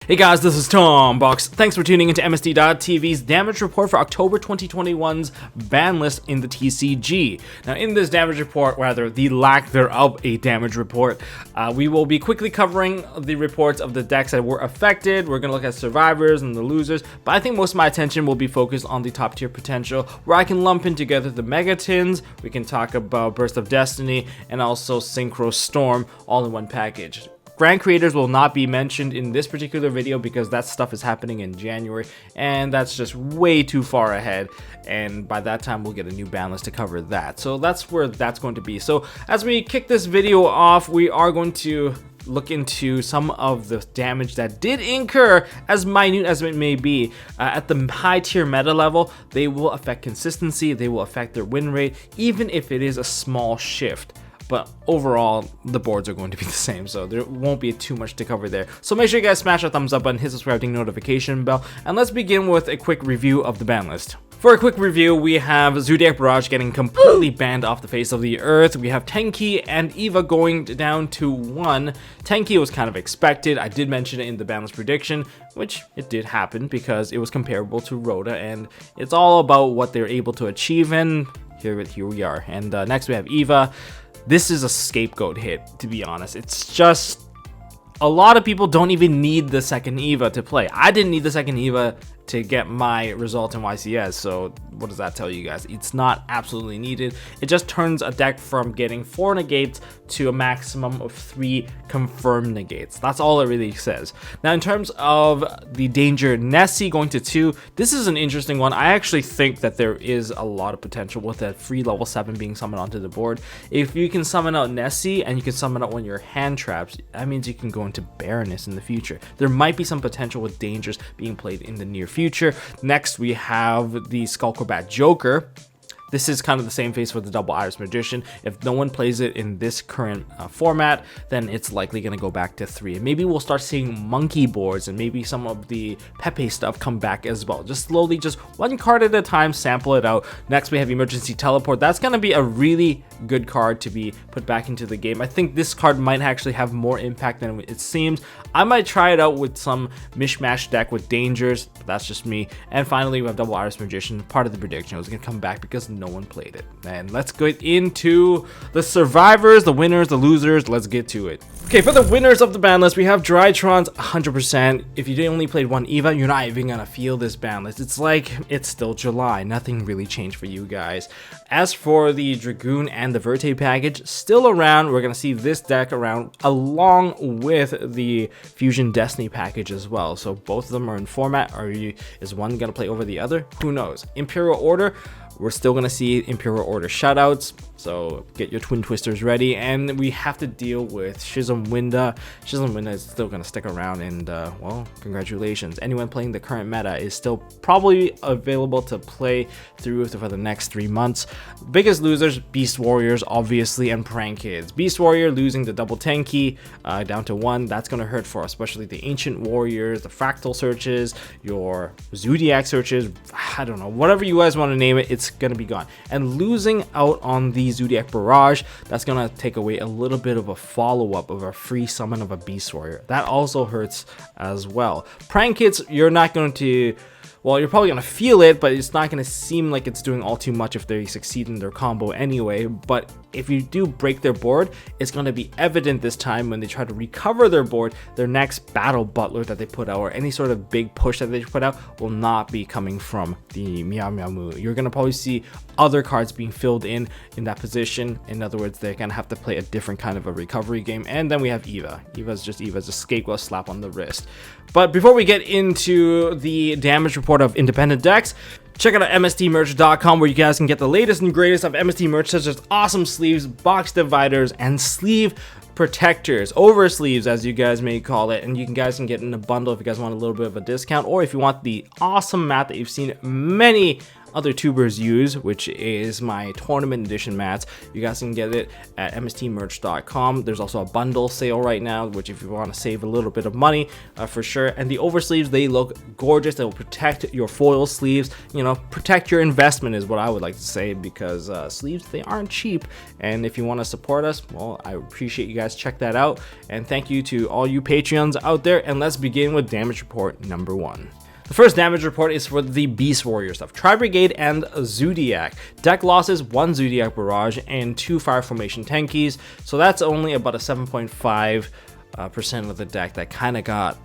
Hey guys, this is Tom Box. Thanks for tuning into MST.TV's damage report for October 2021's ban list in the TCG. Now in this damage report, rather the lack thereof a damage report, we will be quickly covering the reports of the decks that were affected. We're going to look at survivors and the losers, but I think most of my attention will be focused on the top tier potential, where I can lump in together the Megatins, we can talk about Burst of Destiny, and also Synchro Storm all in one package. Grand creators will not be mentioned in this particular video because that stuff is happening in January, and that's just way too far ahead, and by that time we'll get a new ban list to cover that. So that's where that's going to be. So as we kick this video off, we are going to look into some of the damage that did incur, as minute as it may be, at the high tier meta level. They will affect consistency, they will affect their win rate, even if it is a small shift. But overall, the boards are going to be the same, so there won't be too much to cover there. So make sure you guys smash that thumbs up button, hit subscribe, ding notification bell, and let's begin with a quick review of the ban list. For a quick review, we have ZOODIAC Barrage getting completely banned off the face of the earth. We have Tenki and Eva going down to 1. Tenki was kind of expected. I did mention it in the ban list prediction, which it did happen because it was comparable to Rhoda, and it's all about what they're able to achieve, and here we are. And next we have Eva. This is a scapegoat hit, to be honest. It's just, a lot of people don't even need the second Eva to play. I didn't need the second Eva to get my result in YCS, so what does that tell you guys? It's not absolutely needed. It just turns a deck from getting 4 negates to a maximum of 3 confirmed negates. That's all it really says. Now in terms of the danger, Nessie going to 2, this is an interesting one. I actually think that there is a lot of potential with that free level 7 being summoned onto the board. If you can summon out Nessie and you can summon out one of your hand traps, that means you can go into Baroness in the future. There might be some potential with dangers being played in the near future. Next we have the Skullcrobat Joker. This is kind of the same face for the Double Iris Magician. If no one plays it in this current format, then it's likely going to go back to 3. And maybe we'll start seeing monkey boards and maybe some of the Pepe stuff come back as well. Just slowly, just one card at a time, sample it out. Next, we have Emergency Teleport. That's going to be a really good card to be put back into the game. I think this card might actually have more impact than it seems. I might try it out with some mishmash deck with dangers, but that's just me. And finally, we have Double Iris Magician, part of the prediction. It was going to come back because no one played it. And let's get into the survivors, the winners, the losers. Let's get to it. Okay, for the winners of the ban list, we have DRYTRONS 100%. If you only played 1 Eva, you're not even gonna feel this ban list. It's like it's still July. Nothing really changed for you guys. As for the Dragoon and the Verte package, still around. We're gonna see this deck around along with the Fusion Destiny package as well. So both of them are in format. Is one gonna play over the other? Who knows? Imperial Order, we're still gonna see Imperial Order shutouts, so get your Twin Twisters ready. And we have to deal with Schism Winda. Schism Winda is still gonna stick around, and well, congratulations. Anyone playing the current meta is still probably available to play through for the next 3 months. Biggest losers, Beast Warriors, obviously, and Prank Kids. Beast Warrior losing the double Tenki down to 1. That's gonna hurt for especially the Ancient Warriors, the Fractal searches, your Zoodiac searches. I don't know, whatever you guys want to name it, it's gonna be gone. And losing out on the ZOODIAC Barrage, that's gonna take away a little bit of a follow-up of a free summon of a Beast Warrior. That also hurts as well. Prank Kids, you're not going to, well, you're probably going to feel it, but it's not going to seem like it's doing all too much if they succeed in their combo anyway. But if you do break their board, it's going to be evident this time when they try to recover their board. Their next Battle Butler that they put out, or any sort of big push that they put out, will not be coming from the Meow Meow Moo. You're going to probably see other cards being filled in that position. In other words, they're going to have to play a different kind of a recovery game. And then we have Eva. Eva's a scapegoat slap on the wrist. But before we get into the damage report of independent decks, check out MSTmerch.com, where you guys can get the latest and greatest of MST merch, such as awesome sleeves, box dividers, and sleeve protectors, over sleeves as you guys may call it. And you guys can get in a bundle if you guys want a little bit of a discount, or if you want the awesome mat that you've seen many other tubers use, which is my tournament edition mats. You guys can get it at MSTmerch.com. There's also a bundle sale right now, which if you want to save a little bit of money, for sure. And the oversleeves, they look gorgeous. They will protect your foil sleeves. You know, protect your investment is what I would like to say, because sleeves, they aren't cheap. And if you want to support us, well, I appreciate you guys. Check that out. And thank you to all you Patreons out there. And let's begin with damage report number 1. The first damage report is for the Beast Warrior stuff. TRI-BRIGADE and ZOODIAC. Deck losses, 1 ZOODIAC Barrage and 2 Fire Formation Tankies. So that's only about a 7.5% of the deck that kind of got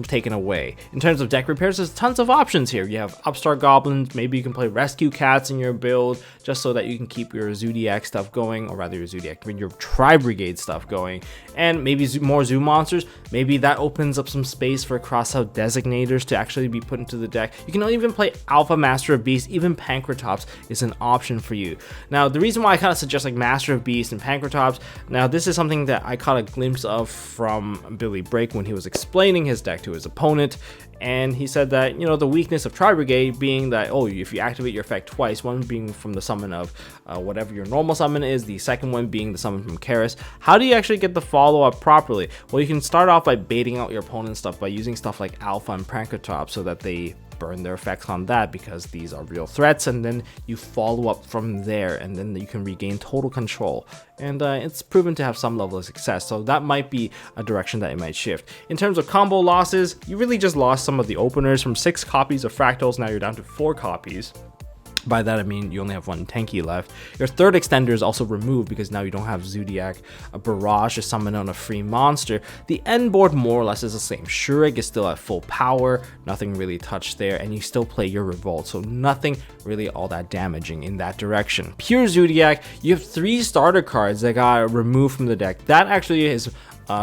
taken away. In terms of deck repairs, there's tons of options here. You have Upstart Goblins, maybe you can play Rescue Cats in your build just so that you can keep your ZOODIAC stuff going, or rather your ZOODIAC, your TRI-BRIGADE stuff going, and maybe more Zoo monsters. Maybe that opens up some space for crossout designators to actually be put into the deck. You can even play Alpha Master of Beast. Even Pankratops is an option for you. Now, the reason why I kind of suggest like Master of Beast and Pankratops, now this is something that I caught a glimpse of from Billy Break when he was explaining his deck to his opponent, and he said that, you know, the weakness of TRI-BRIGADE being that, oh, if you activate your effect twice, one being from the summon of whatever your normal summon is, the second one being the summon from Karis. How do you actually get the follow-up properly? Well, you can start off by baiting out your opponent's stuff by using stuff like Alpha and Pankratops so that they burn their effects on that, because these are real threats, and then you follow up from there, and then you can regain total control. And it's proven to have some level of success, so that might be a direction that it might shift. In terms of combo losses, you really just lost some of the openers. From 6 copies of Fractals, now you're down to 4 copies. By that I mean you only have 1 Tanky left. Your third extender is also removed because now you don't have ZOODIAC, a Barrage to summon on a free monster. The end board more or less is the same. Shurek is still at full power, nothing really touched there, and you still play your Revolt, so nothing really all that damaging in that direction. Pure ZOODIAC, you have 3 starter cards that got removed from the deck. That actually is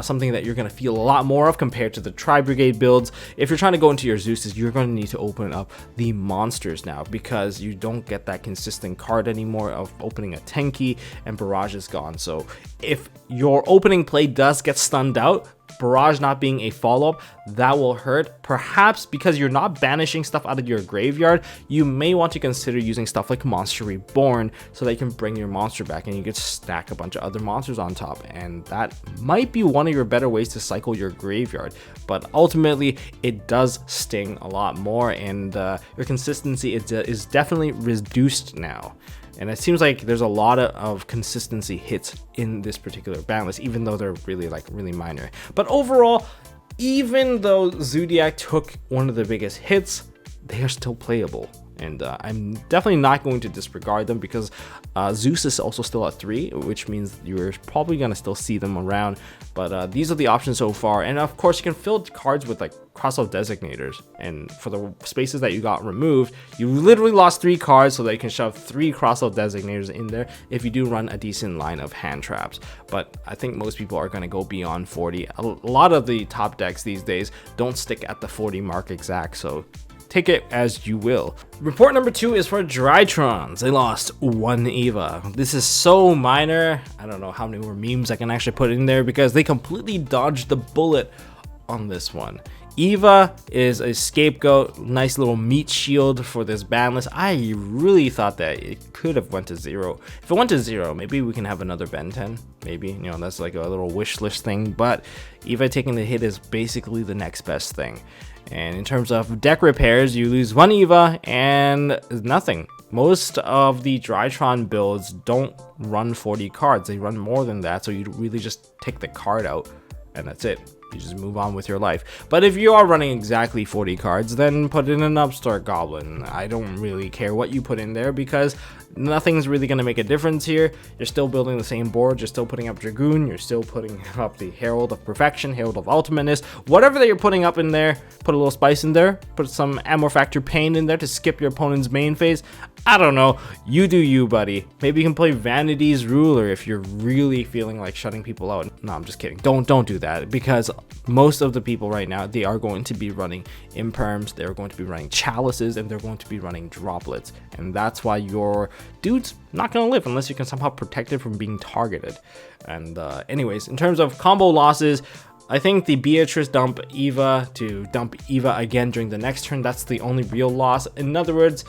something that you're going to feel a lot more of compared to the TRI-BRIGADE builds. If you're trying to go into your Zeuses, you're going to need to open up the monsters now, because you don't get that consistent card anymore of opening a Tenki, and Barrage is gone. So if your opening play does get stunned out, Barrage not being a follow-up, that will hurt. Perhaps because you're not banishing stuff out of your graveyard, you may want to consider using stuff like Monster Reborn so that you can bring your monster back and you can stack a bunch of other monsters on top, and that might be one of your better ways to cycle your graveyard. But ultimately it does sting a lot more, and your consistency is definitely reduced now. And it seems like there's a lot of consistency hits in this particular ban list, even though they're really minor. But overall, even though ZOODIAC took one of the biggest hits, they are still playable. And I'm definitely not going to disregard them, because Zeus is also still at 3, which means you're probably going to still see them around. But these are the options so far. And of course, you can fill cards with like crossout designators. And for the spaces that you got removed, you literally lost 3 cards so that you can shove 3 crossout designators in there if you do run a decent line of hand traps. But I think most people are going to go beyond 40. A lot of the top decks these days don't stick at the 40 mark exact, so take it as you will. Report number 2 is for DRYTRONS. They lost 1 Eva. This is so minor. I don't know how many more memes I can actually put in there, because they completely dodged the bullet on this one. Eva is a scapegoat, nice little meat shield for this ban list. I really thought that it could have went to 0. If it went to 0, maybe we can have another Ben 10. Maybe, you know, that's like a little wish list thing. But Eva taking the hit is basically the next best thing. And in terms of deck repairs, you lose 1 Eva and nothing. Most of the DRYTRON builds don't run 40 cards. They run more than that, so you really just take the card out and that's it. You just move on with your life. But if you are running exactly 40 cards, then put in an Upstart Goblin. I don't really care what you put in there, because nothing's really going to make a difference here. You're still building the same board, you're still putting up Dragoon, you're still putting up the Herald of Perfection, Herald of Ultimateness, whatever that you're putting up in there. Put a little spice in there, put some Ammo Factor Pain in there to skip your opponent's main phase. I don't know, you do you, buddy. Maybe you can play Vanity's Ruler if you're really feeling like shutting people out. No, I'm just kidding. Don't do that, because most of the people right now, they are going to be running Imperms, they're going to be running Chalices, and they're going to be running Droplets, and that's why your dude's not gonna live unless you can somehow protect it from being targeted. And anyways, in terms of combo losses, I think the Beatrice dump Eva to dump Eva again during the next turn, that's the only real loss. In other words,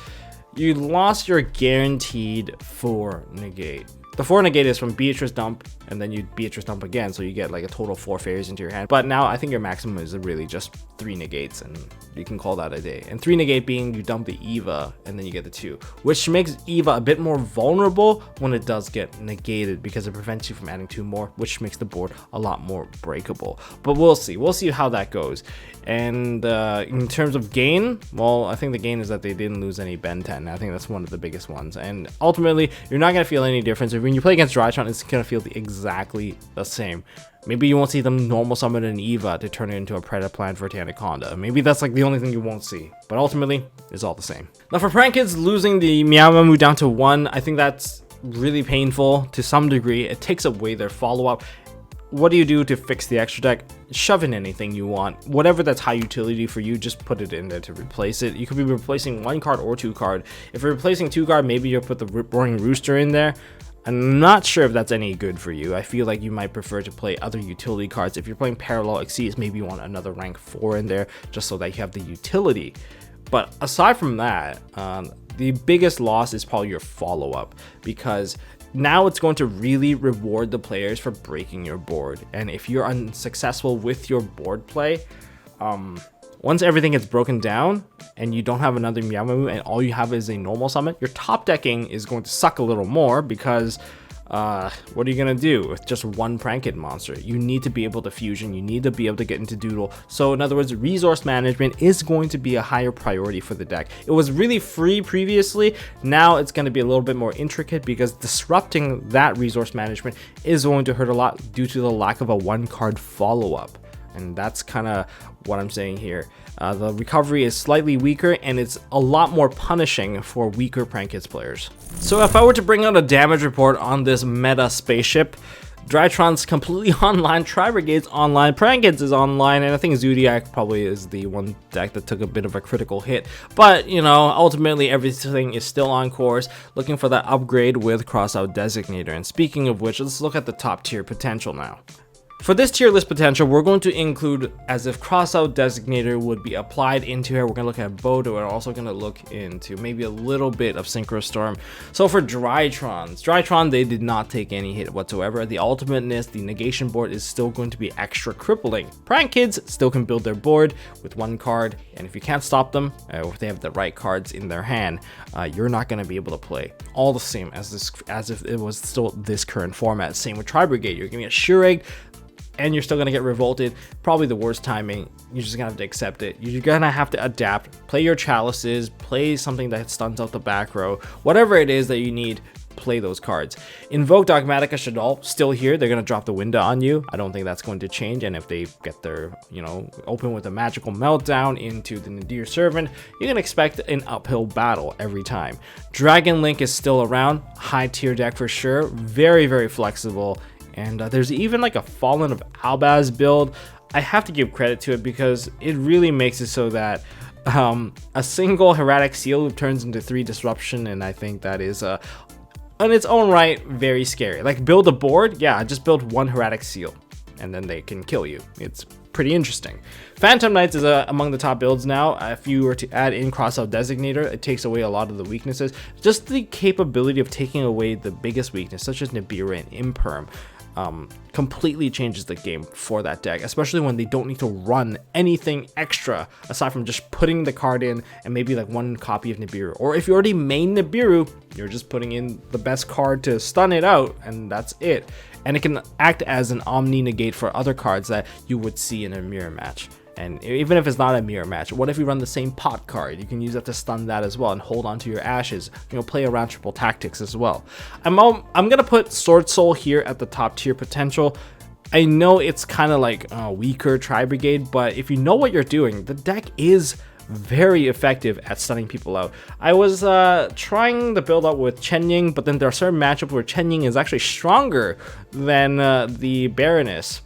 you lost your guaranteed 4 negate. The 4 negate is from Beatrice dump, and then you Beatrice dump again, so you get like a total 4 fairies into your hand. But now I think your maximum is really just 3 negates, and you can call that a day. And 3 negate being you dump the Eva, and then you get the 2, which makes Eva a bit more vulnerable when it does get negated, because it prevents you from adding 2 more, which makes the board a lot more breakable. But we'll see how that goes. And in terms of gain, well, I think the gain is that they didn't lose any Ben 10. I think that's one of the biggest ones. And ultimately, you're not going to feel any difference. When you play against DRYTRONS, it's going to feel exactly the same. Maybe you won't see them normal summon an Eva to turn it into a Predaplan for Anaconda. Maybe that's like the only thing you won't see. But ultimately, it's all the same. Now for Prank Kids, losing the Meowmamu down to 1, I think that's really painful to some degree. It takes away their follow-up. What do you do to fix the extra deck? Shove in anything you want. Whatever that's high utility for you, just put it in there to replace it. You could be replacing 1 card or 2 card. If you're replacing 2 card, maybe you'll put the Roaring Rooster in there. I'm not sure if that's any good for you. I feel like you might prefer to play other utility cards. If you're playing Parallel Exceeds, maybe you want another rank 4 in there, just so that you have the utility. But aside from that, the biggest loss is probably your follow-up, because now it's going to really reward the players for breaking your board. And if you're unsuccessful with your board play, once everything gets broken down and you don't have another Meowmamu and all you have is a normal summon, your top decking is going to suck a little more, because what are you going to do with just 1 Prank Kid monster? You need to be able to fusion, you need to be able to get into Doodle. So in other words, resource management is going to be a higher priority for the deck. It was really free previously, now it's going to be a little bit more intricate, because disrupting that resource management is going to hurt a lot due to the lack of a 1 card follow-up. And that's kind of what I'm saying here. The recovery is slightly weaker, and it's a lot more punishing for weaker Prank Kids players. So if I were to bring out a damage report on this meta spaceship, DRYTRONS completely online, TRI-BRIGADE's online, Prank Kids is online, and I think ZOODIAC probably is the one deck that took a bit of a critical hit. But, you know, ultimately everything is still on course, looking for that upgrade with Crossout Designator. And speaking of which, let's look at the top tier potential now. For this tier list potential, we're going to include as if Crossout Designator would be applied into here. We're going to look at Bodo, and we're also going to look into maybe a little bit of Synchro Storm. So for DRYTRONS, they did not take any hit whatsoever. The ultimateness, the negation board is still going to be extra crippling. Prank Kids still can build their board with 1 card, and if you can't stop them, or if they have the right cards in their hand, you're not going to be able to play. All the same as if it was still this current format. Same with TRI-BRIGADE. You're going to get Shureg, and you're still going to get revolted. Probably the worst timing. You're just going to have to accept it. You're going to have to adapt. Play your chalices. Play something that stuns out the back row. Whatever it is that you need, play those cards. Invoke Dogmatica Shaddoll, still here. They're going to drop the window on you. I don't think that's going to change. And if they get their, open with a magical meltdown into the Nadir Servant, you can expect an uphill battle every time. Dragon Link is still around. High tier deck for sure. Very, very flexible. And there's even like a Fallen of Albaz build. I have to give credit to it, because it really makes it so that a single Hieratic Seal turns into 3 disruption, and I think that is on its own right very scary. Like, build a board, yeah, just build 1 Hieratic Seal, and then they can kill you. It's pretty interesting. Phantom Knights is among the top builds now. If you were to add in Crossout Designator, it takes away a lot of the weaknesses. Just the capability of taking away the biggest weakness, such as Nibiru and Imperm, completely changes the game for that deck, especially when they don't need to run anything extra aside from just putting the card in and maybe like 1 copy of Nibiru. Or if you already main Nibiru, you're just putting in the best card to stun it out, and that's it. And it can act as an Omni negate for other cards that you would see in a mirror match. And even if it's not a mirror match, what if you run the same pot card? You can use that to stun that as well and hold on to your ashes. Play around triple tactics as well. I'm gonna put Sword Soul here at the top tier potential. I know it's kind of like weaker TRI-BRIGADE, but if you know what you're doing, the deck is very effective at stunning people out. I was trying the build up with Chen Ying, but then there are certain matchups where Chen Ying is actually stronger than the Baroness.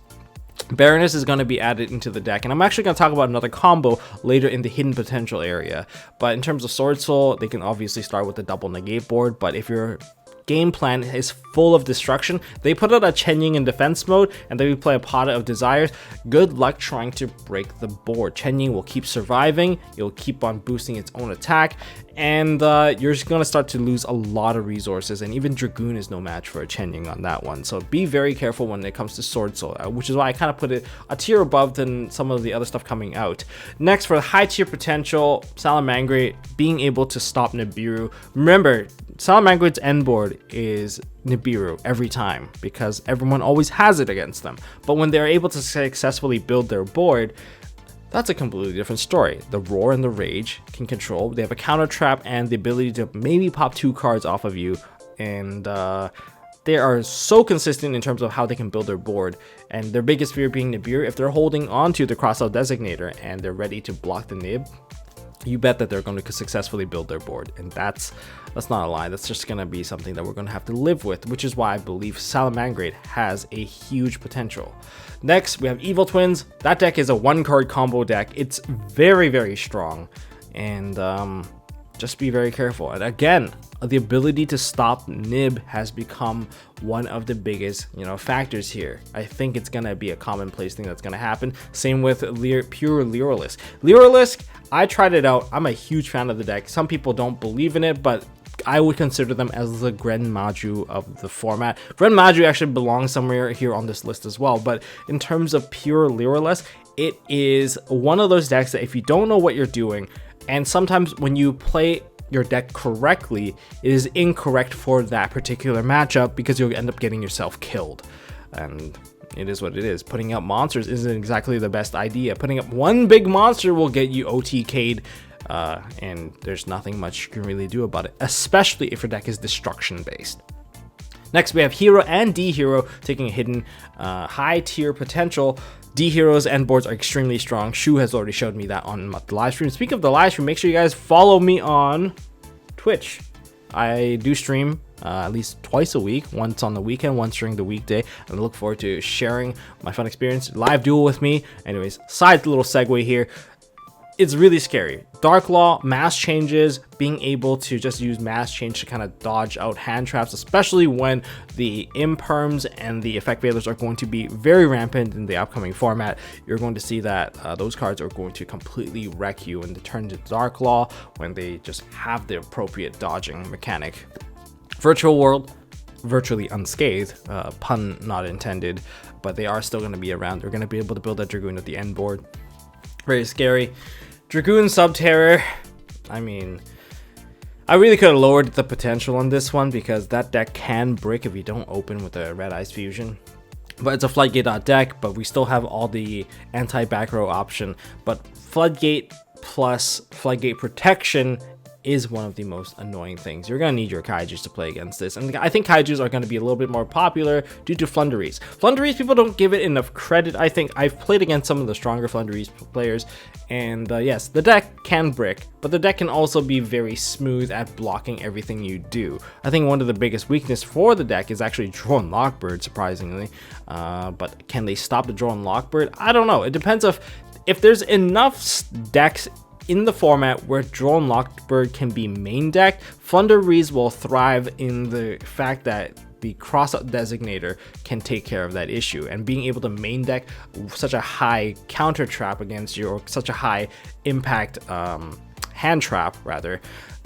Baroness is going to be added into the deck, and I'm actually going to talk about another combo later in the hidden potential area. But in terms of Sword Soul, they can obviously start with the double negate board, but if you're game plan is full of destruction. They put out a Chen Ying in defense mode, and then we play a Pot of Desires. Good luck trying to break the board. Chen Ying will keep surviving, it'll keep on boosting its own attack, and you're just going to start to lose a lot of resources, and even Dragoon is no match for a Chen Ying on that one. So be very careful when it comes to Sword Soul, which is why I kind of put it a tier above than some of the other stuff coming out. Next, for the high tier potential, Salamangreat being able to stop Nibiru. Remember, Salamangreat's end board is Nibiru every time because everyone always has it against them. But when they're able to successfully build their board, that's a completely different story. The Roar and the Rage can control. They have a counter trap and the ability to maybe pop 2 cards off of you. And they are so consistent in terms of how they can build their board. And their biggest fear being Nibiru. If they're holding on to the Crossout Designator and they're ready to block the Nib, you bet that they're going to successfully build their board. And that's not a lie. That's just going to be something that we're going to have to live with, which is why I believe Salamangreat has a huge potential. Next, we have Evil Twins. That deck is a 1-card combo deck. It's very, very strong, and just be very careful. And again, the ability to stop Nib has become one of the biggest, factors here. I think it's gonna be a commonplace thing that's gonna happen. Same with pure Lyrilisc. Lyrilisc, I tried it out. I'm a huge fan of the deck. Some people don't believe in it, but I would consider them as the Gren Maju of the format. Gren Maju actually belongs somewhere here on this list as well, but in terms of pure Lyrilisc, it is one of those decks that if you don't know what you're doing, and sometimes when you play your deck correctly, it is incorrect for that particular matchup because you'll end up getting yourself killed. And it is what it is. Putting up monsters isn't exactly the best idea. Putting up one big monster will get you OTK'd, and there's nothing much you can really do about it, especially if your deck is destruction based. Next, we have Hero and D Hero taking a hidden high tier potential. D Hero's end boards are extremely strong. Shu has already showed me that on the live stream. Speaking of the live stream, make sure you guys follow me on Twitch. I do stream at least twice a week, once on the weekend, once during the weekday, and I look forward to sharing my fun experience, live duel with me. Anyways, side little segue here. It's really scary. Dark Law, mass changes, being able to just use mass change to kind of dodge out hand traps, especially when the imperms and the effect veilers are going to be very rampant in the upcoming format. You're going to see that those cards are going to completely wreck you in the turn to Dark Law when they just have the appropriate dodging mechanic. Virtual World, virtually unscathed, pun not intended, but they are still going to be around. They're going to be able to build that Dragoon at the end board. Very scary. Dragoon Subterror, I mean, I really could have lowered the potential on this one because that deck can brick if you don't open with a Red Eyes Fusion. But it's a Floodgate deck, but we still have all the anti-back row option. But Floodgate plus Floodgate Protection is one of the most annoying things. You're going to need your Kaijus to play against this. And I think Kaijus are going to be a little bit more popular due to Flunderies. Flunderies, people don't give it enough credit, I think. I've played against some of the stronger Flunderies players. And yes, the deck can brick, but the deck can also be very smooth at blocking everything you do. I think one of the biggest weaknesses for the deck is actually Drone Lockbird, surprisingly. But can they stop the Drone Lockbird? I don't know. It depends if there's enough decks in the format where Drone Lockbird can be main decked. Flunderies will thrive in the fact that the Crossout Designator can take care of that issue, and being able to main deck such a high counter trap against you, or such a high impact hand trap rather,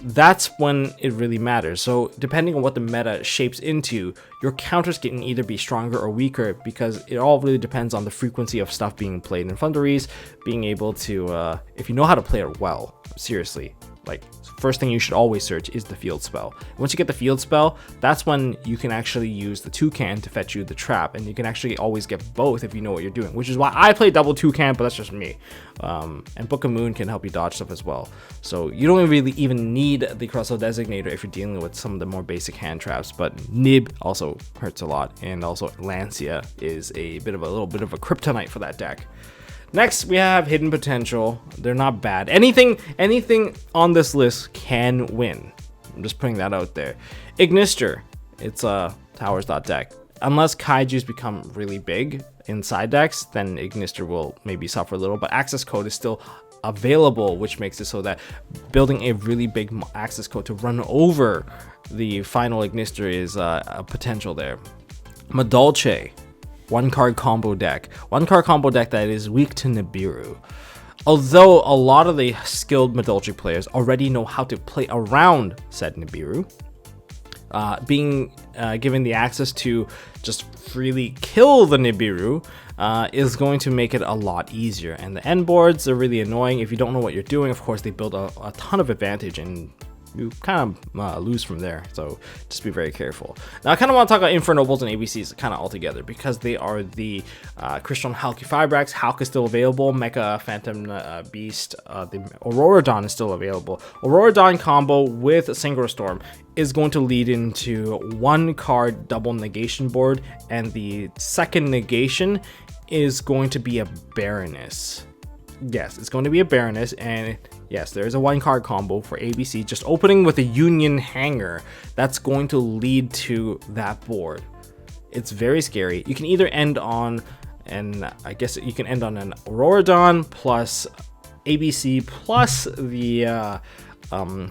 that's when it really matters. So depending on what the meta shapes into, your counters can either be stronger or weaker, because it all really depends on the frequency of stuff being played. In Flunderies, being able to, if you know how to play it well, seriously, like first thing you should always search is the field spell. Once you get the field spell, that's when you can actually use the Toucan to fetch you the trap, and you can actually always get both if you know what you're doing, which is why I play double Toucan, but that's just me. And Book of Moon can help you dodge stuff as well. So you don't really even need the Crossout Designator if you're dealing with some of the more basic hand traps, but Nib also hurts a lot, and also Lancia is a little bit of a kryptonite for that deck. Next, we have Hidden Potential. They're not bad. Anything on this list can win. I'm just putting that out there. Ignister, it's a towers.deck. Unless Kaijus become really big in side decks, then Ignister will maybe suffer a little, but Access Code is still available, which makes it so that building a really big access code to run over the final Ignister is a potential there. Madolche, one card combo deck that is weak to Nibiru. Although a lot of the skilled Madolche players already know how to play around said Nibiru, being given the access to just freely kill the Nibiru is going to make it a lot easier. And the end boards are really annoying. If you don't know what you're doing, of course, they build a ton of advantage, and you kind of lose from there, so just be very careful. Now I kind of want to talk about Infernobles and ABCs kind of all together, because they are the Crystron Halki Fibrax. Hulk is still available. Mecha Phantom Beast, the Aurora Dawn is still available. Aurora Dawn combo with Synchro Storm is going to lead into one card double negation board, and the second negation is going to be a Baroness. Yes, it's going to be a Baroness, and yes, there is a one card combo for ABC, just opening with a Union Hanger. That's going to lead to that board. It's very scary. You can either end on, and I guess you can end on an Aurora Dawn plus ABC plus the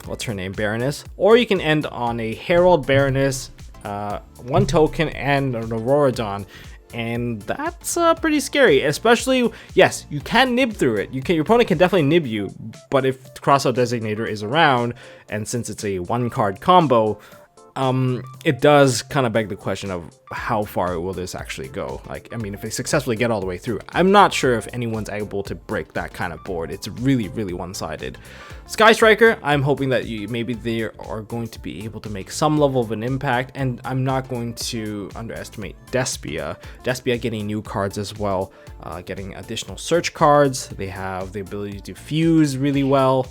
what's her name, Baroness, or you can end on a Herald Baroness, one token, and an Aurora Dawn. And that's pretty scary, especially, yes, you can nib through it. Your opponent can definitely nib you, but if Crossout Designator is around, and since it's a one card combo, it does kind of beg the question of how far will this actually go. Like, I mean, if they successfully get all the way through, I'm not sure if anyone's able to break that kind of board. It's really, really one-sided. Sky Striker, I'm hoping that maybe they are going to be able to make some level of an impact, and I'm not going to underestimate Despia. Despia getting new cards as well, getting additional search cards. They have the ability to fuse really well.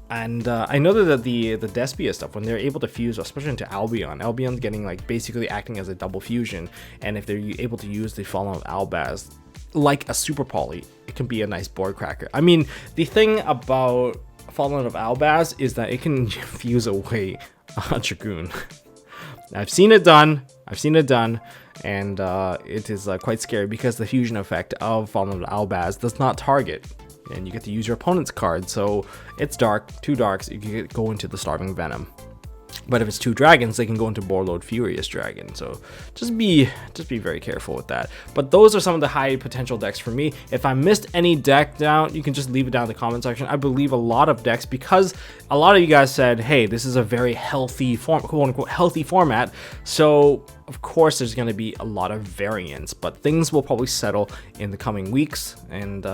And I know that the Despia stuff, when they're able to fuse, especially into Albion's getting like basically acting as a double fusion, and if they're able to use the Fallen of Albaz like a Super Poly, it can be a nice board cracker. I mean, the thing about Fallen of Albaz is that it can fuse away a Dragoon. I've seen it done, and it is quite scary because the fusion effect of Fallen of Albaz does not target, and you get to use your opponent's card. So it's dark, 2 darks, you can go into the Starving Venom. But if it's 2 dragons, they can go into Boarlord Furious Dragon. So just be very careful with that. But those are some of the high potential decks for me. If I missed any deck down, you can just leave it down in the comment section. I believe a lot of decks, because a lot of you guys said, hey, this is a very healthy quote unquote healthy format. So of course there's going to be a lot of variance, but things will probably settle in the coming weeks. And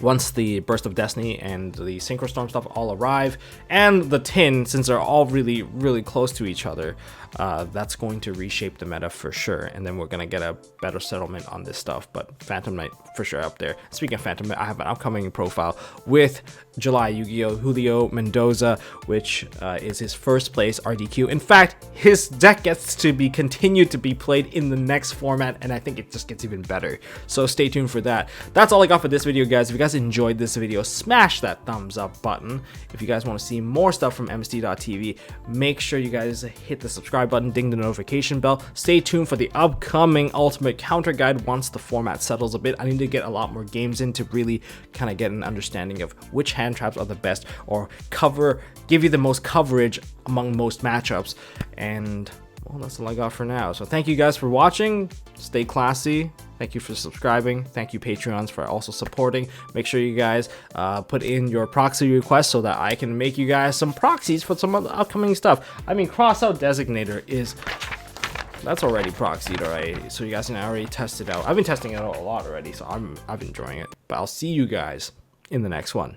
once the Burst of Destiny and the Synchro Storm stuff all arrive, and the Tin, since they're all really, really close to each other, that's going to reshape the meta for sure. And then we're going to get a better settlement on this stuff. But Phantom Knight for sure up there. Speaking of Phantom Knight, I have an upcoming profile with July Yu-Gi-Oh! Julio Mendoza, which is his first place RDQ. In fact, his deck gets to be continued to be played in the next format, and I think it just gets even better. So stay tuned for that. That's all I got for this video, guys. If you guys enjoyed this video, smash that thumbs up button. If you guys want to see more stuff from MST.TV, make sure you guys hit the subscribe button, ding the notification bell. Stay tuned for the upcoming Ultimate Counter Guide once the format settles a bit. I need to get a lot more games in to really kind of get an understanding of which hand traps are the best, or give you the most coverage among most matchups. And well, that's all I got for now. So thank you guys for watching. Stay classy. Thank you for subscribing. Thank you Patreons for also supporting. Make sure you guys put in your proxy requests so that I can make you guys some proxies for some of the upcoming stuff. I mean, Crossout Designator that's already proxied already, so you guys can already test it out. I've been testing it out a lot already, so I'm enjoying it. But I'll see you guys in the next one.